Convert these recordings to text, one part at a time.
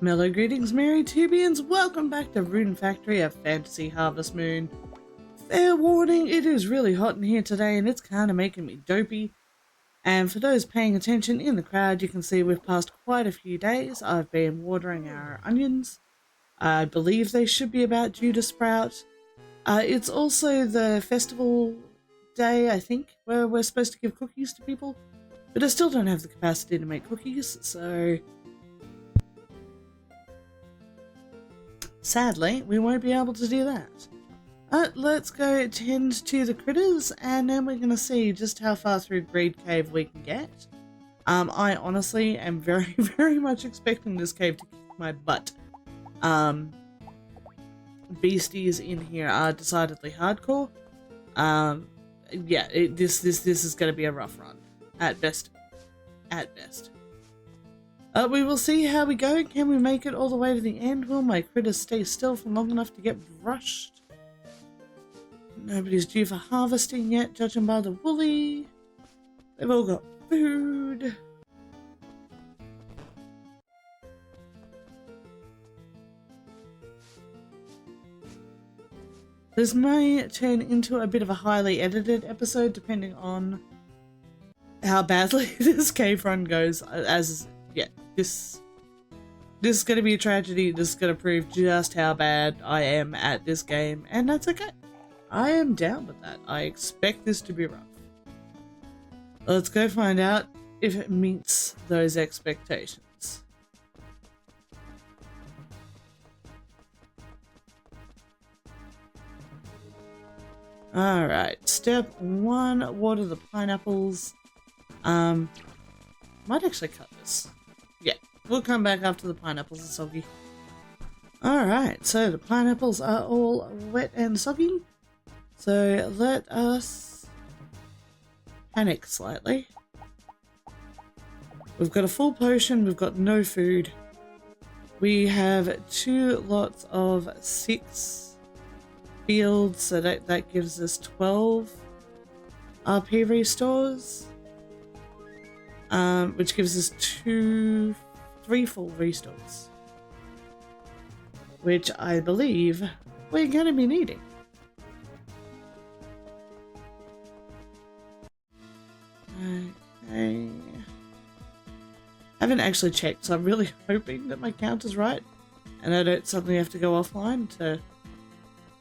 Mellow greetings, merry Tubians. Welcome back to Rune Factory, a fantasy harvest moon. Fair warning, it is really hot in here today and it's kind of making me dopey. And for those paying attention in the crowd, you can see we've passed quite a few days. I've been watering our onions. I believe they should be about due to sprout. It's also the festival day, I think, where we're supposed to give cookies to people. But I still don't have the capacity to make cookies, so sadly, we won't be able to do that. Let's go tend to the critters, and then we're going to see just how far through Greed Cave we can get. I honestly am very, very much expecting this cave to kick my butt. Beasties in here are decidedly hardcore. Yeah, this is going to be a rough run. At best. At best. We will see how we go. Can we make it all the way to the end? Will my critters stay still for long enough to get brushed? Nobody's due for harvesting yet, judging by the woolly. They've all got food. This may turn into a bit of a highly edited episode, depending on how badly this cave run goes. Yeah, this is going to be a tragedy. This is going to prove just how bad I am at this game, and that's okay. I am down with that. I expect this to be rough. Let's go find out if it meets those expectations. Alright, step 1, water the pineapples. Might actually cut this. Yeah, we'll come back after the pineapples are soggy. Alright, so the pineapples are all wet and soggy. So let us panic slightly. We've got a full potion, we've got no food. We have 2 lots of 6 fields, so that gives us 12 RP restores. Which gives us 3 full restores. Which I believe we're going to be needing. Okay. I haven't actually checked, so I'm really hoping that my count is right. And I don't suddenly have to go offline to...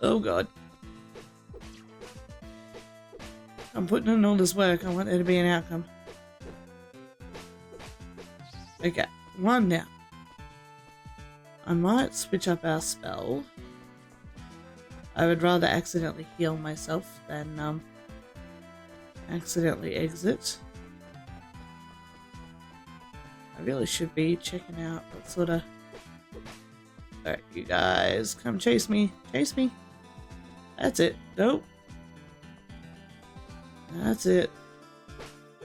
Oh god. I'm putting in all this work, I want there to be an outcome. Okay, 1 now. I might switch up our spell. I would rather accidentally heal myself than accidentally exit. I really should be checking out what sort of... Alright, you guys, come chase me. Chase me. That's it. Nope. That's it.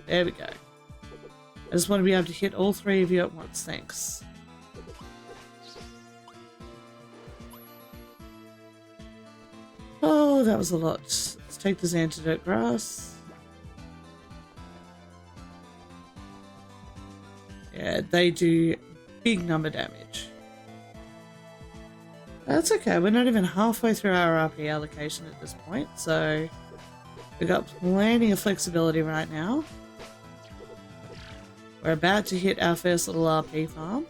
There we go. I just want to be able to hit all 3 of you at once, thanks. Oh, that was a lot. Let's take this antidote grass. Yeah, they do big number damage. That's okay, we're not even halfway through our RP allocation at this point, so we've got plenty of flexibility right now. We're about to hit our first little RP farm.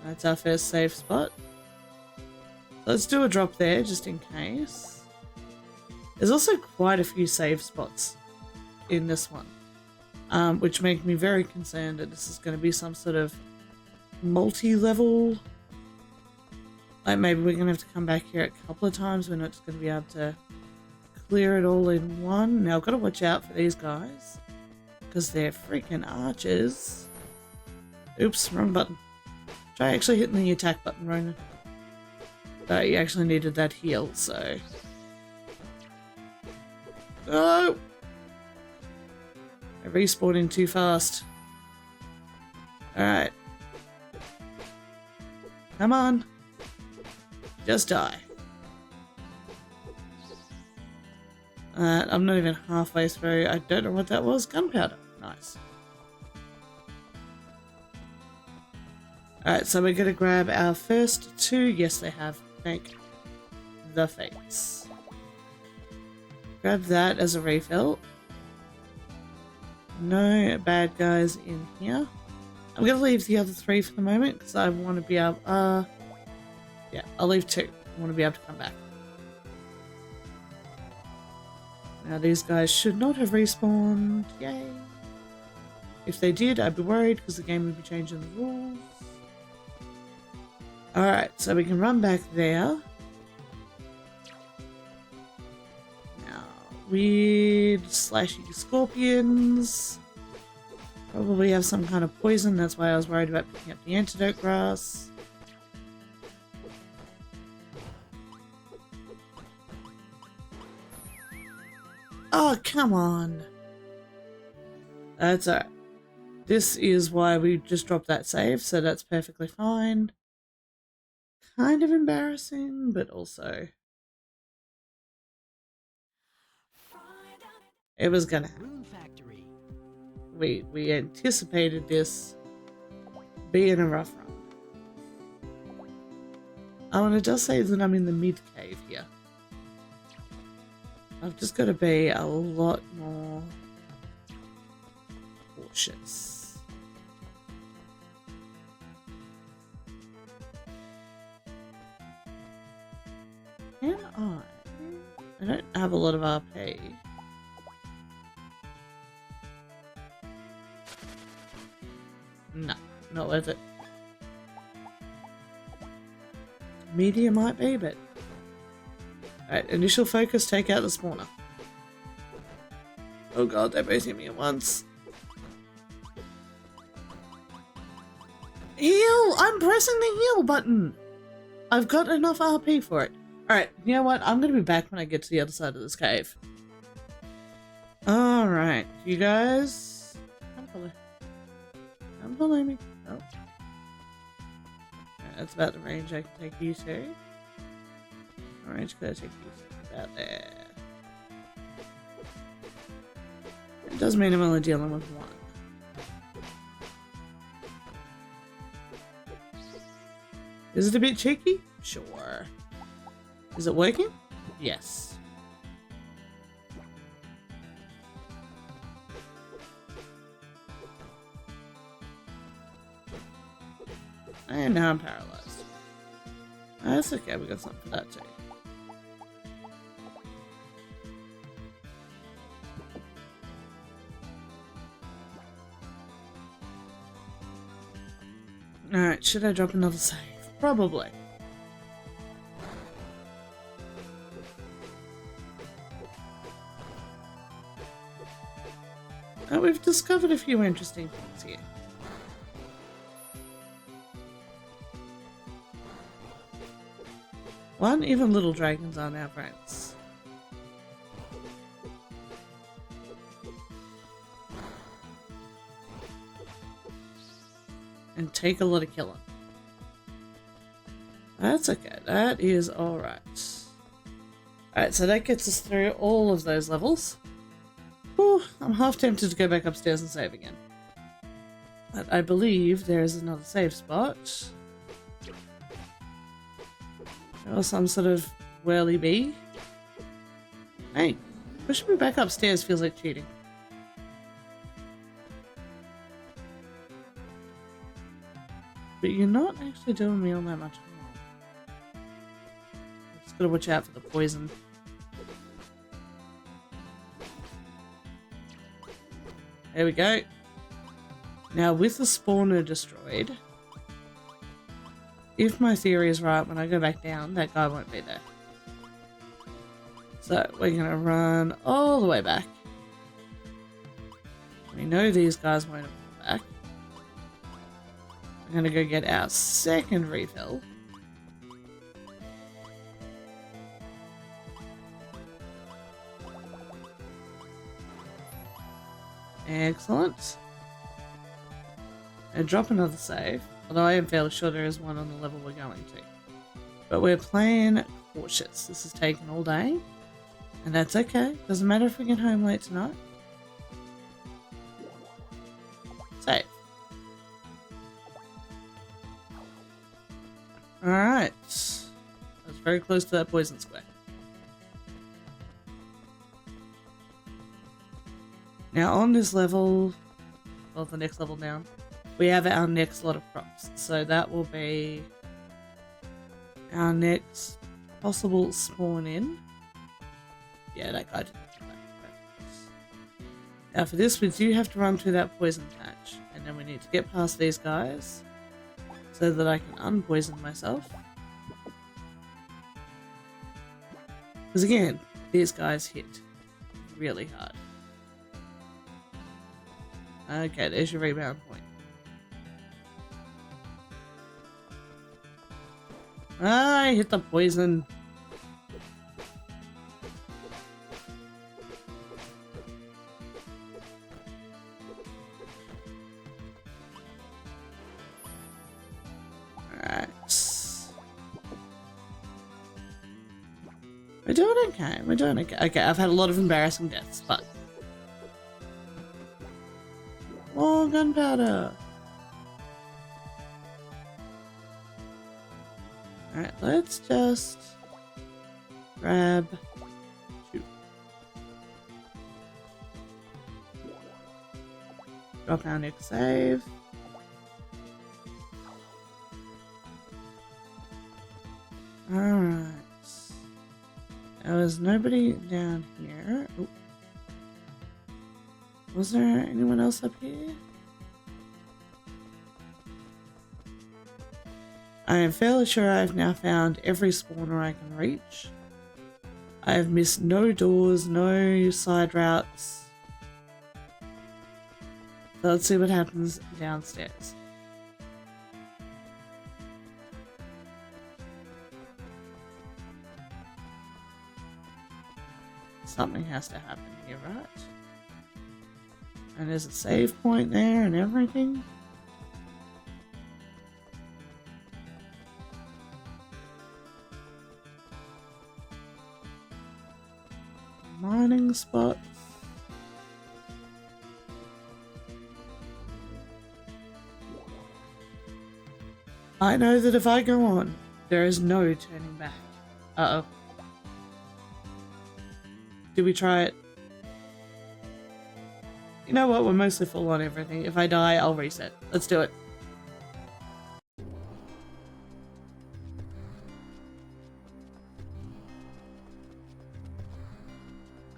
That's our first safe spot. Let's do a drop there, just in case. There's also quite a few save spots in this one, which make me very concerned that this is going to be some sort of multi-level. Like maybe we're going to have to come back here a couple of times. We're not just going to be able to clear it all in one. Now I've got to watch out for these guys, because they're freaking archers. Oops, wrong button. Try actually hitting the attack button, Ronan. But you actually needed that heal, so... Oh! They're respawning too fast. Alright. Come on. Just die. I'm not even halfway through. I don't know what that was. Gunpowder. Nice. Alright, so we're gonna grab our first two. Yes, they have. Thank the fates. Grab that as a refill. No bad guys in here. I'm gonna leave the other three for the moment because I want to be able. Yeah, I'll leave two. I want to be able to come back. Now these guys should not have respawned. Yay! If they did, I'd be worried because the game would be changing the rules. Alright, so we can run back there. Now, weird slashy scorpions. Probably have some kind of poison, that's why I was worried about picking up the antidote grass. Oh, come on. That's alright. This is why we just dropped that save, so that's perfectly fine. Kind of embarrassing, but also it was gonna happen. We anticipated this being a rough run. Oh, and it does say that I'm in the mid cave here. I've just got to be a lot more cautious. Can I don't have a lot of RP. No, not worth it. Media might be, but... Alright, initial focus, take out the spawner. Oh god, they both hit me at once. Heal! I'm pressing the heal button! I've got enough RP for it. Alright, you know what? I'm gonna be back when I get to the other side of this cave. Alright, you guys... Come follow me. Oh. Right, that's about the range I can take you to. What range could I take you to? About there. It does mean I'm only dealing with one. Is it a bit cheeky? Sure. Is it working? Yes. And now I'm paralyzed. That's okay, we got something for that too. Alright, should I drop another save? Probably. Oh, we've discovered a few interesting things here. One, even little dragons aren't our friends. And take a lot of killing. That's okay, that is alright. Alright, so that gets us through all of those levels. Whew, I'm half tempted to go back upstairs and save again. But I believe there is another save spot. Or some sort of whirly bee. Hey, pushing me back upstairs feels like cheating. But you're not actually doing me all that much harm. Just gotta watch out for the poison. There we go. Now with the spawner destroyed, if my theory is right, when I go back down, that guy won't be there. So we're gonna run all the way back. We know these guys won't come back. We're gonna go get our second refill. Excellent. And drop another save. Although I am fairly sure there is one on the level we're going to. But we're playing cautious. This has taken all day. And that's okay. Doesn't matter if we get home late tonight. Save. Alright. I was very close to that poison square. Now on this level, well, the next level down, we have our next lot of crops. So that will be our next possible spawn in. Yeah, that guy didn't come back. Now for this, we do have to run through that poison patch. And then we need to get past these guys so that I can unpoison myself. Because again, these guys hit really hard. Okay, there's your rebound point. Ah, I hit the poison. Alright. We're doing okay. We're doing okay. Okay, I've had a lot of embarrassing deaths, but more gunpowder. Alright, let's just grab. Shoot. Drop our next save. Alright. There was nobody down here. Oh. Was there anyone else up here? I am fairly sure I've now found every spawner I can reach. I have missed no doors, no side routes. So let's see what happens downstairs. Something has to happen here, right? And there's a save point there and everything. Mining spots. I know that if I go on, there is no turning back. Uh-oh. Did we try it? You know what? We're mostly full on everything. If I die, I'll reset. Let's do it.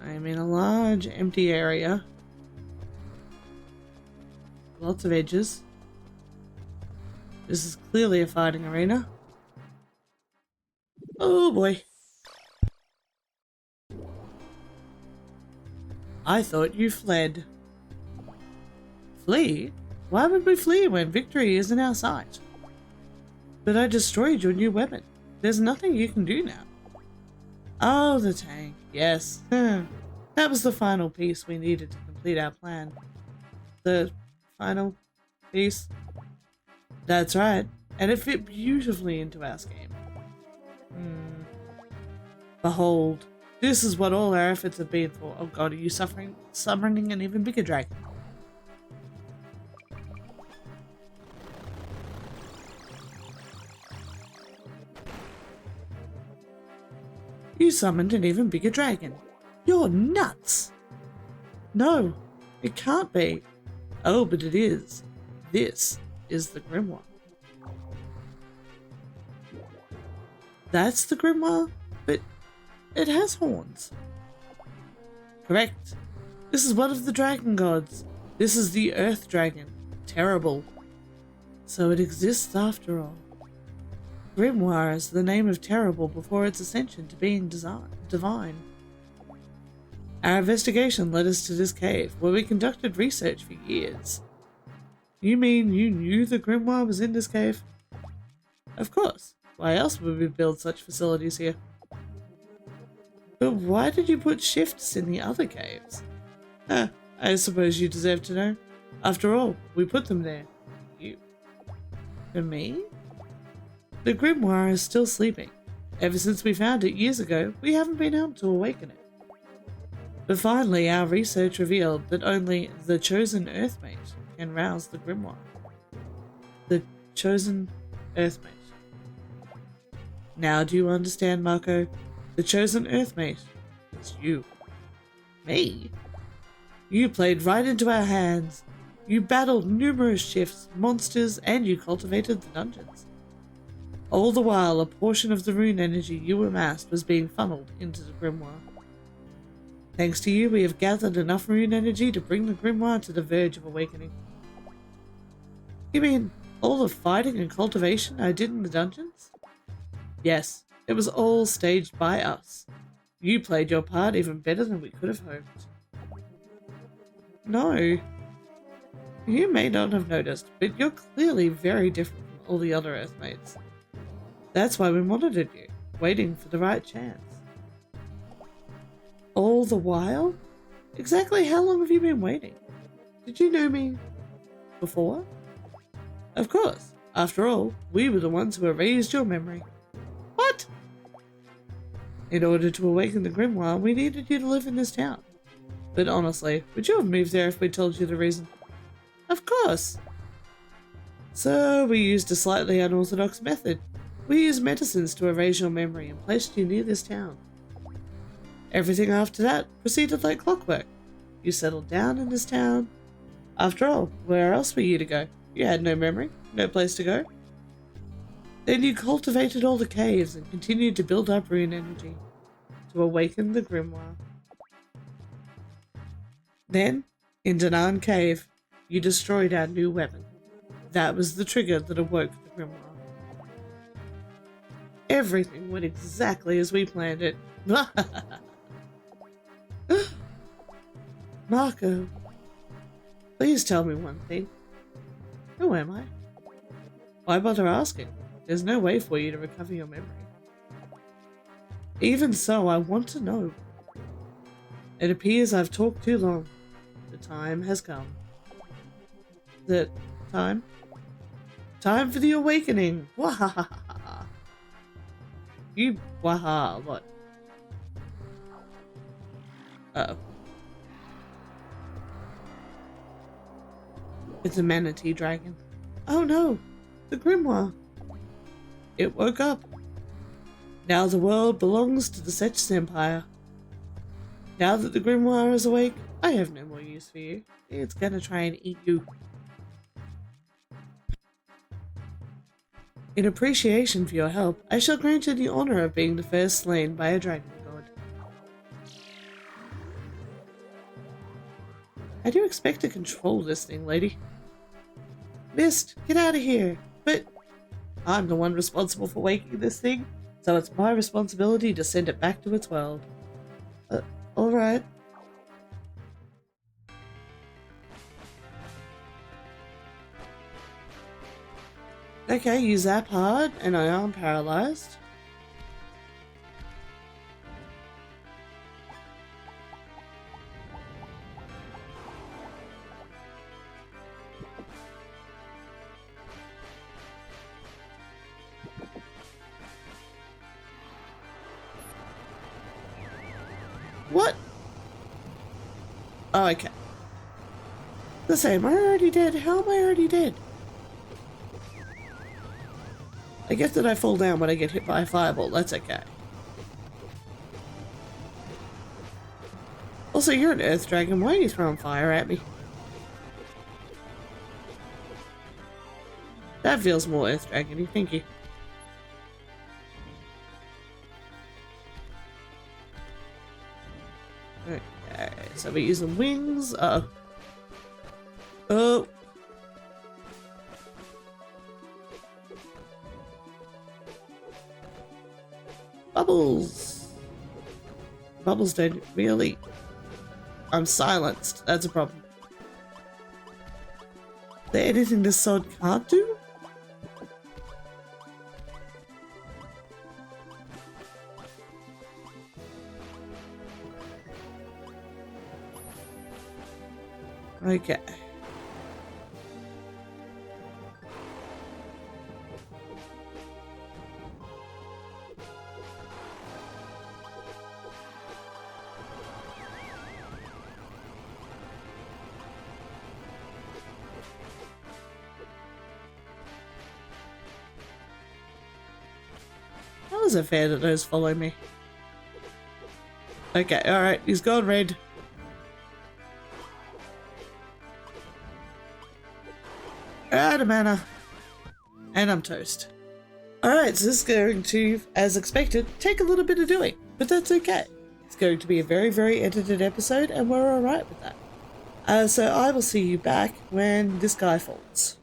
I'm in a large, empty area. Lots of edges. This is clearly a fighting arena. Oh boy. I thought you fled. Flee? Why would we flee when victory is in our sight? But I destroyed your new weapon. There's nothing you can do now. Oh, the tank. Yes. That was the final piece we needed to complete our plan. The final piece? That's right. And it fit beautifully into our scheme. Behold, this is what all our efforts have been for. Oh god, are you summoning an even bigger dragon? You summoned an even bigger dragon. You're nuts! No, it can't be. Oh, but it is. This is the Grimoire. That's the Grimoire? But it has horns. Correct. This is one of the dragon gods. This is the Earth Dragon. Terrible. So it exists after all. Grimoire is the name of Terrible before its ascension to being divine. Our investigation led us to this cave, where we conducted research for years. You mean you knew the Grimoire was in this cave? Of course. Why else would we build such facilities here? But why did you put shifts in the other caves? I suppose you deserve to know. After all, we put them there. You. For me? The Grimoire is still sleeping. Ever since we found it years ago, we haven't been able to awaken it. But finally, our research revealed that only the chosen Earthmate can rouse the Grimoire. The chosen Earthmate. Now do you understand, Marco? The chosen Earthmate. It's you. Me? You played right into our hands. You battled numerous shifts, monsters, and you cultivated the dungeons. All the while, a portion of the rune energy you amassed was being funneled into the Grimoire. Thanks to you, we have gathered enough rune energy to bring the Grimoire to the verge of awakening. You mean all the fighting and cultivation I did in the dungeons? Yes, it was all staged by us. You played your part even better than we could have hoped. No. You may not have noticed, but you're clearly very different from all the other Earthmates. That's why we monitored you, waiting for the right chance. All the while? Exactly how long have you been waiting? Did you know me before? Of course. After all, we were the ones who erased your memory. What? In order to awaken the Grimoire, we needed you to live in this town. But honestly, would you have moved there if we told you the reason? Of course. So we used a slightly unorthodox method. We used medicines to erase your memory and placed you near this town. Everything after that proceeded like clockwork. You settled down in this town. After all, where else were you to go? You had no memory, no place to go. Then you cultivated all the caves and continued to build up rune energy to awaken the Grimoire. Then, in Danan Cave, you destroyed our new weapon. That was the trigger that awoke the Grimoire. Everything went exactly as we planned it. Marco, please tell me one thing. Who am I? Why bother asking? There's no way for you to recover your memory. Even so, I want to know. It appears I've talked too long. The time has come. The time? Time for the awakening! Wahahaha! You waha a lot. Uh-oh. It's a manatee dragon. Oh no! The Grimoire! It woke up. Now the world belongs to the Setch's Empire. Now that the Grimoire is awake, I have no more use for you. It's gonna try and eat you. In appreciation for your help, I shall grant you the honor of being the first slain by a dragon god. How do you expect to control this thing, lady? Mist, get out of here! But I'm the one responsible for waking this thing, so it's my responsibility to send it back to its world. Alright. Okay, you zap hard, and I am paralyzed. What? Oh, okay. The same. I already did. How am I already dead? I get that I fall down when I get hit by a fireball. That's okay. Also, you're an earth dragon. Why are you throwing fire at me? That feels more earth dragon-y. Thank you. Okay, so we're using wings. Uh-oh. Oh. Bubbles. Bubbles don't really... I'm silenced. That's a problem. Is there anything this sword can't do? Okay. is it fair that those follow me? Okay, alright, he's gone red. Out of mana. And I'm toast. Alright, so this is going to, as expected, take a little bit of doing, but that's okay. It's going to be a very, very edited episode, and we're alright with that. So I will see you back when this guy falls.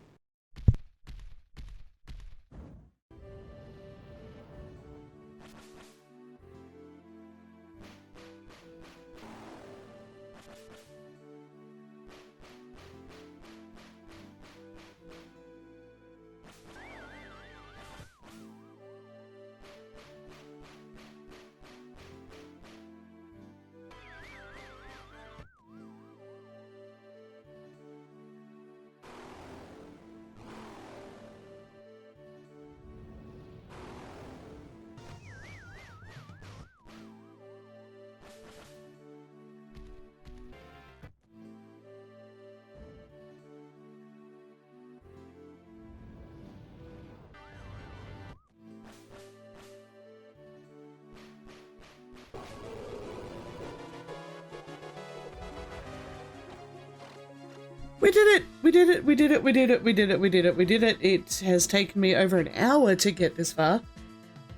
We did it! We did it! We did it! We did it! We did it! We did it! We did it! It has taken me over an hour to get this far.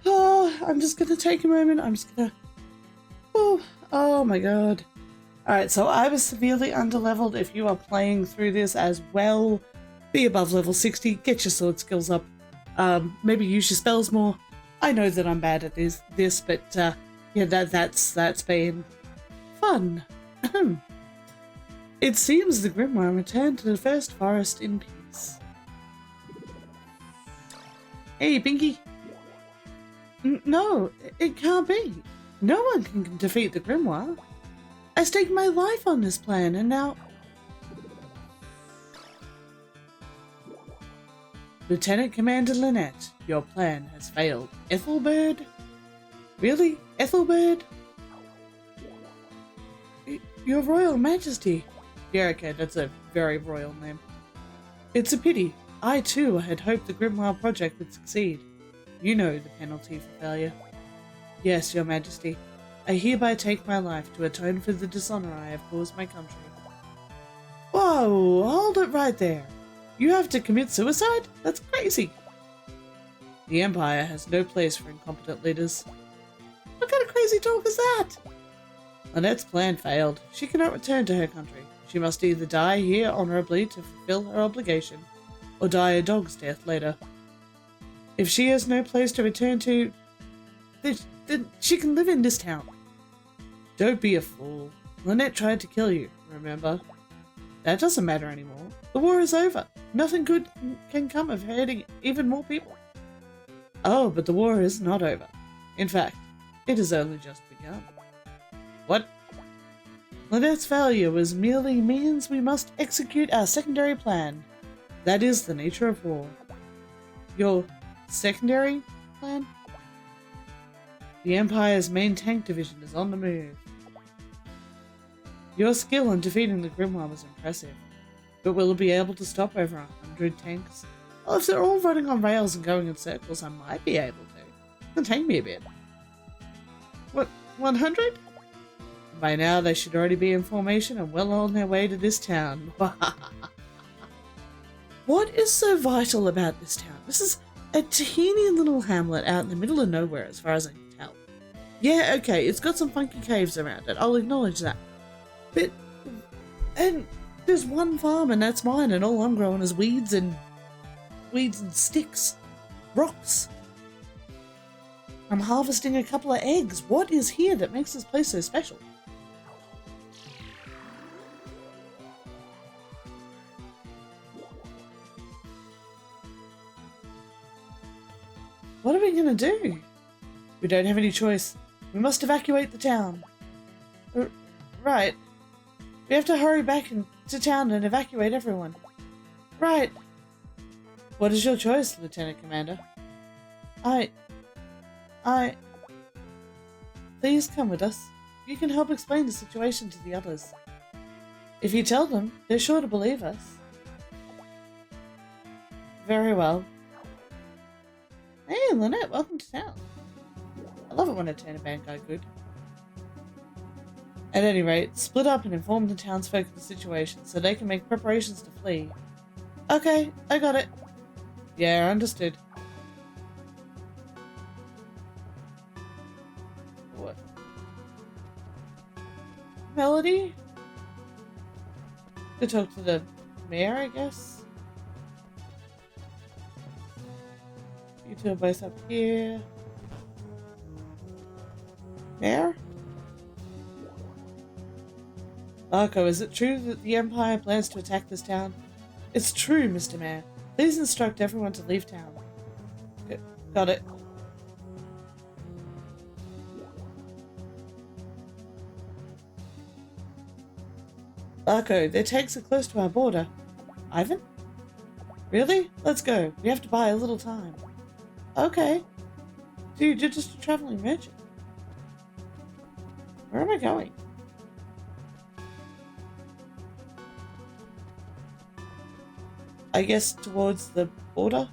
Oh, I'm just gonna take a moment. I'm just gonna... Oh my god. Alright, so I was severely underleveled. If you are playing through this as well, be above level 60, get your sword skills up. Maybe use your spells more. I know that I'm bad at this, but yeah, that's been fun. It seems the Grimoire returned to the first forest in peace. Hey, Pinky. No, it can't be. No one can defeat the Grimoire. I staked my life on this plan, and now... Lieutenant Commander Lynette, your plan has failed. Ethelbird? Really? Ethelbird? Your Royal Majesty. Yeah, okay, that's a very royal name. It's a pity. I, too, had hoped the Grimoire project would succeed. You know the penalty for failure. Yes, Your Majesty. I hereby take my life to atone for the dishonor I have caused my country. Whoa, hold it right there. You have to commit suicide? That's crazy. The Empire has no place for incompetent leaders. What kind of crazy talk is that? Lynette's plan failed. She cannot return to her country. She must either die here honorably to fulfill her obligation, or die a dog's death later. If she has no place to return to, then she can live in this town. Don't be a fool. Lynette tried to kill you, remember? That doesn't matter anymore. The war is over. Nothing good can come of hurting even more people. Oh, but the war is not over. In fact, it has only just begun. What? Lynette's failure was merely means we must execute our secondary plan. That is the nature of war. Your secondary plan? The Empire's main tank division is on the move. Your skill in defeating the Grimoire was impressive, but will it be able to stop over 100 tanks? Well, if they're all running on rails and going in circles, I might be able to. It'll take me a bit. What, 100? By now, they should already be in formation and well on their way to this town. What is so vital about this town? This is a teeny little hamlet out in the middle of nowhere, as far as I can tell. Yeah, okay, it's got some funky caves around it. I'll acknowledge that. But, and there's one farm and that's mine, and all I'm growing is weeds and sticks, rocks. I'm harvesting a couple of eggs. What is here that makes this place so special? What are we gonna do? We don't have any choice. We must evacuate the town. Right. We have to hurry back to town and evacuate everyone. Right. What is your choice, Lieutenant Commander? Please come with us. You can help explain the situation to the others. If you tell them, they're sure to believe us. Very well. Hey, Lynette, welcome to town. I love it when I turn a bad guy good. At any rate, split up and inform the townsfolk of the situation so they can make preparations to flee. Okay, I got it. Yeah, understood. What? Melody? Could talk to the mayor, I guess? You two are both up here. Mayor? Marco, is it true that the Empire plans to attack this town? It's true, Mr. Mayor. Please instruct everyone to leave town. Got it. Marco, their tanks are close to our border. Ivan? Really? Let's go. We have to buy a little time. Okay. Dude, you're just a traveling merchant. Where am I going? I guess towards the border?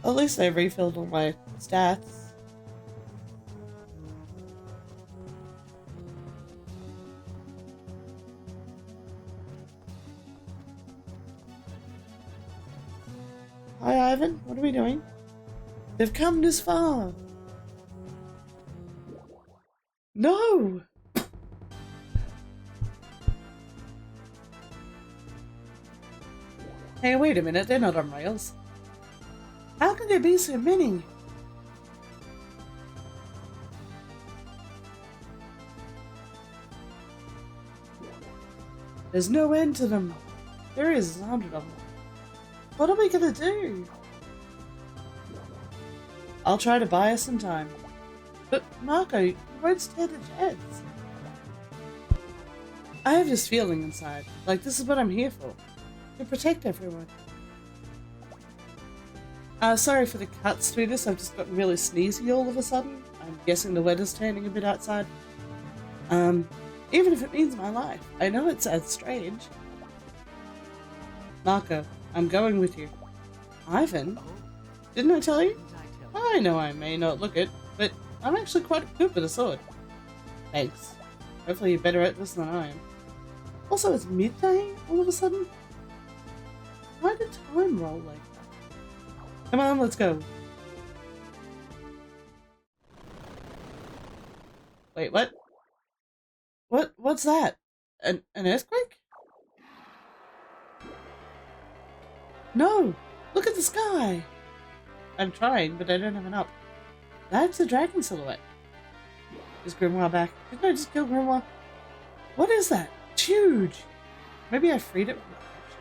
At least I refilled all my stats. Hi Ivan, what are we doing? They've come this far. No! Hey, wait a minute, they're not on rails. How can there be so many? There's no end to them. There is 100 of them. What are we gonna do? I'll try to buy us some time. But Marco, you won't stay the jets. I have this feeling inside, like this is what I'm here for. To protect everyone. Sorry for the cuts through this, I've just gotten really sneezy all of a sudden. I'm guessing the weather's turning a bit outside. Even if it means my life. I know it sounds strange. Marco, I'm going with you. Ivan? Didn't I tell you? I know I may not look it, but I'm actually quite good with a sword. Thanks. Hopefully you're better at this than I am. Also, it's midday all of a sudden. Why did time roll like that? Come on, let's go. Wait, what? What's that? An earthquake? No! Look at the sky! I'm trying, but I don't have an up. That's a dragon silhouette. Is Grimoire back? Didn't I just kill Grimoire? What is that? It's huge! Maybe I freed it from the crash.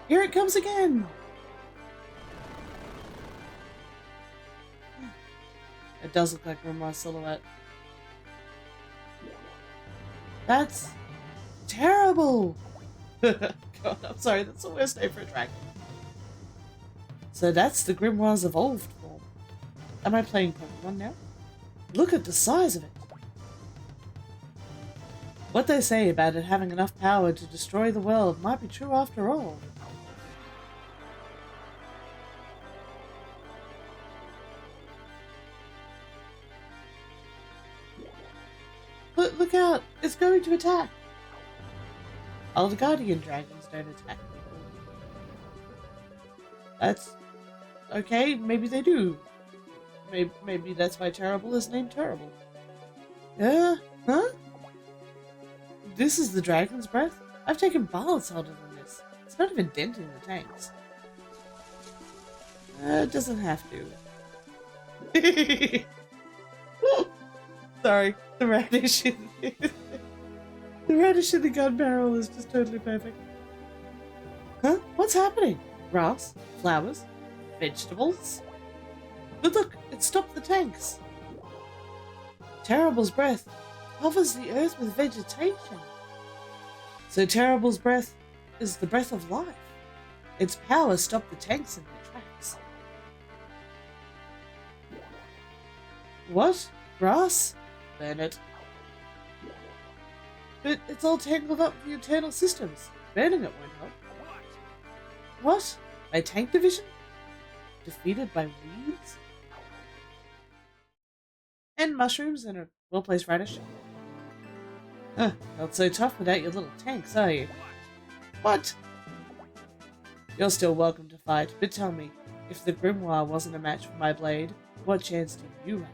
Here it comes again! It does look like Grimoire's silhouette. That's terrible! God, I'm sorry, that's the worst name for a dragon. So that's the Grimoire's evolved form. Am I playing Pokemon now? Look at the size of it! What they say about it having enough power to destroy the world might be true after all. Look out! It's going to attack! All the guardian dragons don't attack people. That's... okay, maybe they do. Maybe that's why Terrible is named Terrible. Huh? This is the dragon's breath? I've taken baths harder than this. It's not even denting the tanks. It doesn't have to. Sorry, the radish in the radish in the gun barrel is just totally perfect. Huh? What's happening? Grass? Flowers? Vegetables? But look, it stopped the tanks. Terrible's breath covers the earth with vegetation. So Terrible's breath is the breath of life. Its power stopped the tanks in their tracks. What? Grass? Burn it. But it's all tangled up with the internal systems. Burning it won't help. What? My tank division? Defeated by weeds? And mushrooms and a well-placed radish? Huh, not so tough without your little tanks, are you? What? You're still welcome to fight, but tell me, if the Grimoire wasn't a match for my blade, what chance do you have?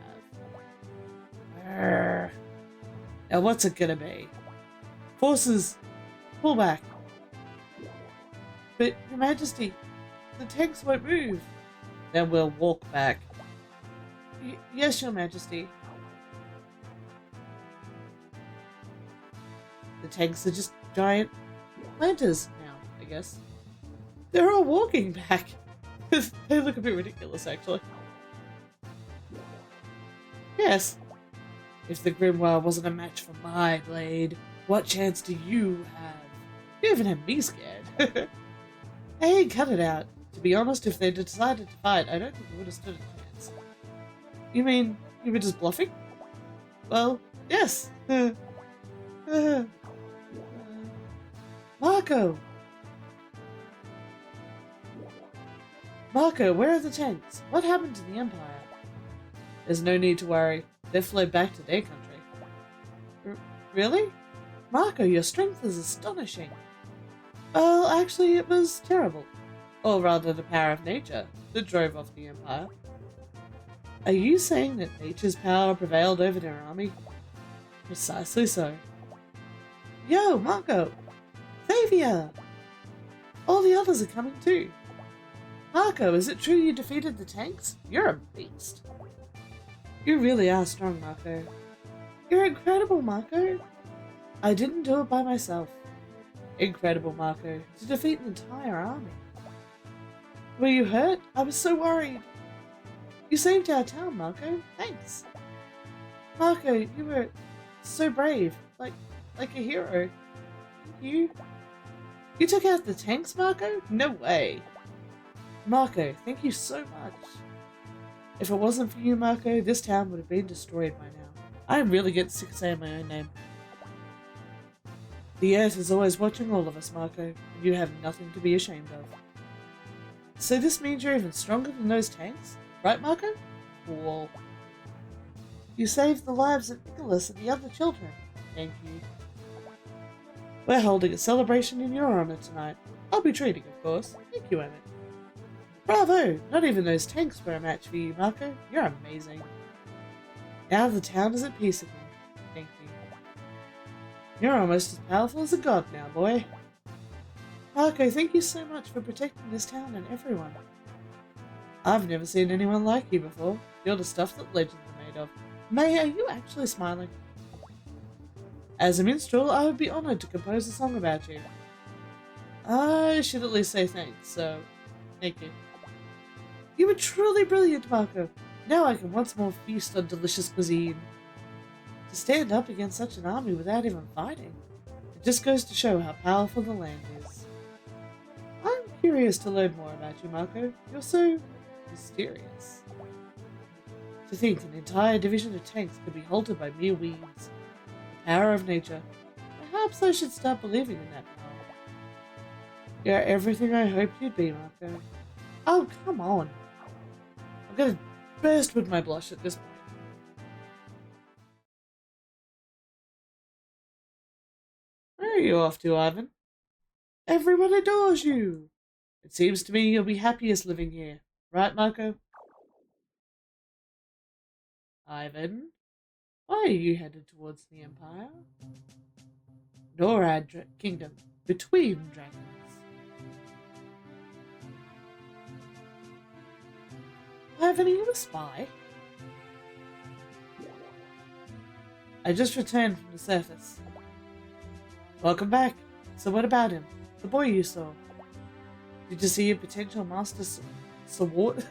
Arrgh. Now what's it gonna be? Forces, pull back. But, Your Majesty, the tanks won't move. Then we'll walk back. Yes, Your Majesty. The tanks are just giant planters now, I guess. They're all walking back. They look a bit ridiculous, actually. Yes. If the Grimoire wasn't a match for my blade, what chance do you have? You even have me scared. Hey, cut it out. To be honest, if they'd decided to fight, I don't think we would have stood a chance. You mean you were just bluffing? Well, yes. Marco! Marco, where are the tanks? What happened to the Empire? There's no need to worry. They've fled back to their country. Really? Marco, your strength is astonishing. Well, actually, it was terrible. Or rather, the power of nature that drove off the Empire. Are you saying that nature's power prevailed over their army? Precisely so. Yo, Marco! Xavier! All the others are coming too. Marco, is it true you defeated the tanks? You're a beast. You really are strong, Marco. You're incredible, Marco. I didn't do it by myself. Incredible, Marco, to defeat an entire army. Were you hurt? I was so worried. You saved our town, Marco. Thanks. Marco, you were so brave. Like a hero. Thank you. You took out the tanks, Marco? No way. Marco, thank you so much. If it wasn't for you, Marco, this town would have been destroyed by now. I really get sick of saying my own name. The Earth is always watching all of us, Marco, and you have nothing to be ashamed of. So this means you're even stronger than those tanks? Right, Marco? Cool. You saved the lives of Nicholas and the other children. Thank you. We're holding a celebration in your honor tonight. I'll be treating, of course. Thank you, Emmett. Bravo! Not even those tanks were a match for you, Marco. You're amazing. Now the town is at peace again. Thank you. You're almost as powerful as a god now, boy. Marco, thank you so much for protecting this town and everyone. I've never seen anyone like you before. You're the stuff that legends are made of. May, are you actually smiling? As a minstrel, I would be honored to compose a song about you. I should at least say thanks, so thank you. You were truly brilliant, Marco. Now I can once more feast on delicious cuisine. To stand up against such an army without even fighting, it just goes to show how powerful the land is. I'm curious to learn more about you, Marco. You're so mysterious. To think an entire division of tanks could be halted by mere weeds. The power of nature. Perhaps I should start believing in that power. You're everything I hoped you'd be, Marco. Oh, come on. I'm gonna burst with my blush at this point. Where are you off to, Ivan? Everyone adores you. It seems to me you'll be happiest living here. Right, Marco? Ivan? Why are you headed towards the Empire? Norad Kingdom. Between dragons. Ivan, are you a spy? I just returned from the surface. Welcome back. So what about him? The boy you saw? Did you see a potential master sword?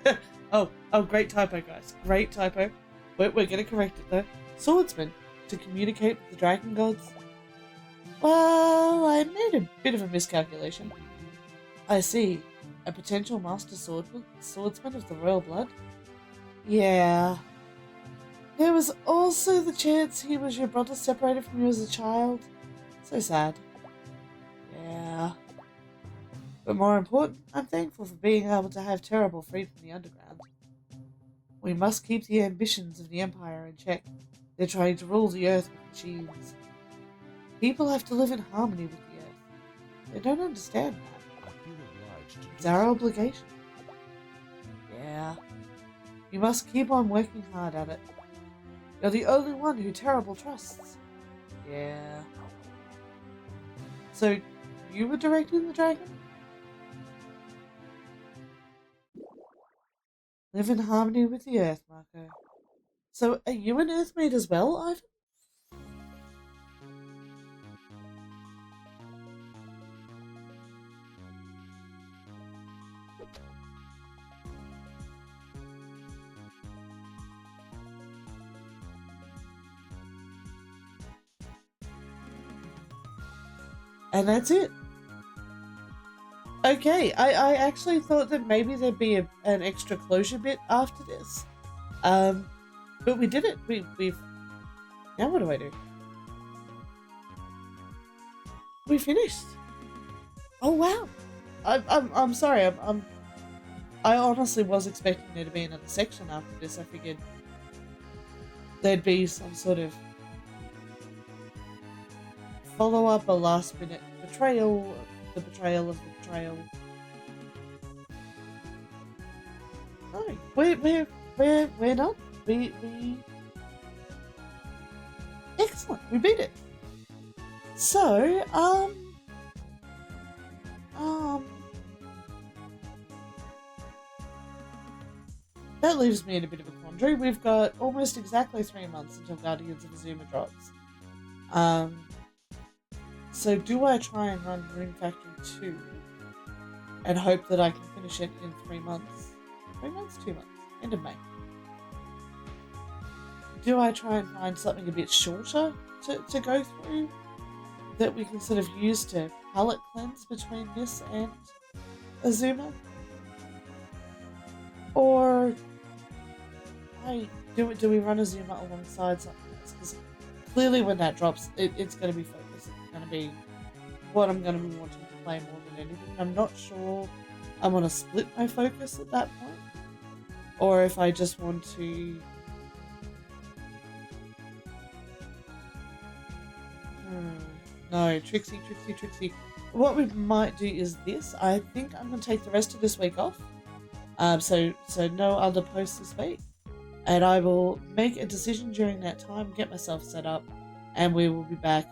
oh, great typo, guys. Great typo. We're gonna correct it, though. Swordsman. To communicate with the dragon gods? Well, I made a bit of a miscalculation. I see. A potential master swordsman of the royal blood? Yeah. There was also the chance he was your brother separated from you as a child. So sad. Yeah. But more important, I'm thankful for being able to have Terrible freed from the underground. We must keep the ambitions of the Empire in check. They're trying to rule the Earth with machines. People have to live in harmony with the Earth. They don't understand that. It's our obligation. Yeah. You must keep on working hard at it. You're the only one who Terrible trusts. Yeah. So, you were directing the dragon? Live in harmony with the Earth, Marco. So, are you an Earthmate as well, Ivan? And that's it. Okay, I actually thought that maybe there'd be an extra closure bit after this. But we did it. We've... Now what do I do? We finished. Oh wow. I'm sorry. I honestly was expecting there to be another section after this. I figured there'd be some sort of follow-up, a last-minute betrayal, the betrayal of the betrayal. No, we're not. We excellent. We beat it. So, that leaves me in a bit of a quandary. We've got almost exactly 3 months until Guardians of Azuma drops. So do I try and run Rune Factory 2 and hope that I can finish it in 3 months? 3 months? 2 months? End of May. Do I try and find something a bit shorter to go through that we can sort of use to palette cleanse between this and Azuma? Or do we run Azuma alongside something else? Because clearly when that drops, it's going to be focused. It's going to be what I'm going to be wanting to play more than anything. I'm not sure I want to split my focus at that point, or if I just want to... No, Trixie. What we might do is this. I think I'm going to take the rest of this week off. So no other posts this week. And I will make a decision during that time, get myself set up, and we will be back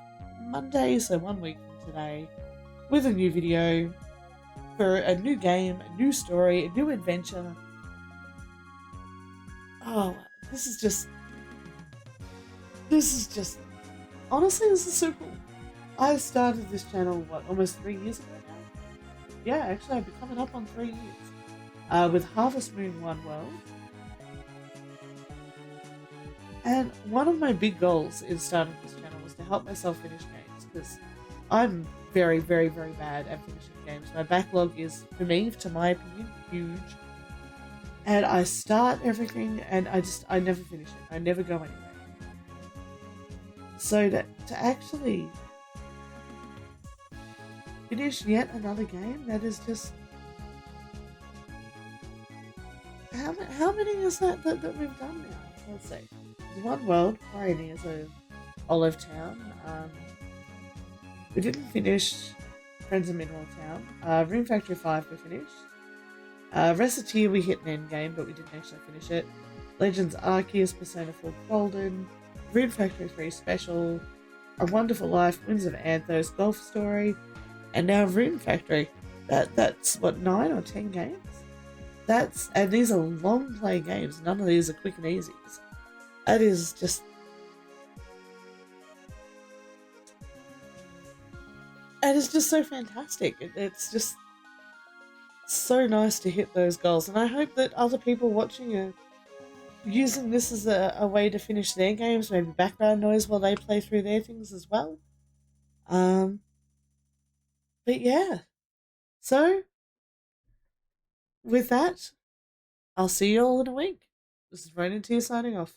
Monday, so 1 week from today, with a new video for a new game, a new story, a new adventure. Oh, this is just... Honestly, this is so cool. I started this channel, almost 3 years ago now? Yeah, actually, I've been coming up on 3 years. With Harvest Moon One World. And one of my big goals in starting this channel was to help myself finish games, because I'm very, very, very bad at finishing games. My backlog is, for me, to my opinion, huge. And I start everything and I never finish it. I never go anywhere. So to actually finish yet another game, that is just... How many is that we've done now? Let's see. One World, Pioneers of Olive Town. We didn't finish Friends of Mineral Town. Rune Factory 5 we finished. RononTyr we hit an end game, but we didn't actually finish it. Legends Arceus, Persona 4 Golden. Rune Factory 3 Special. A Wonderful Life, Winds of Anthos, Golf Story. And now Rune Factory. That's what, 9 or 10 games? And these are long play games. None of these are quick and easies. That is just... And it's just so fantastic. It's just so nice to hit those goals. And I hope that other people watching are using this as a way to finish their games, maybe background noise while they play through their things as well. But yeah. So, with that, I'll see you all in a week. This is RononTyr signing off.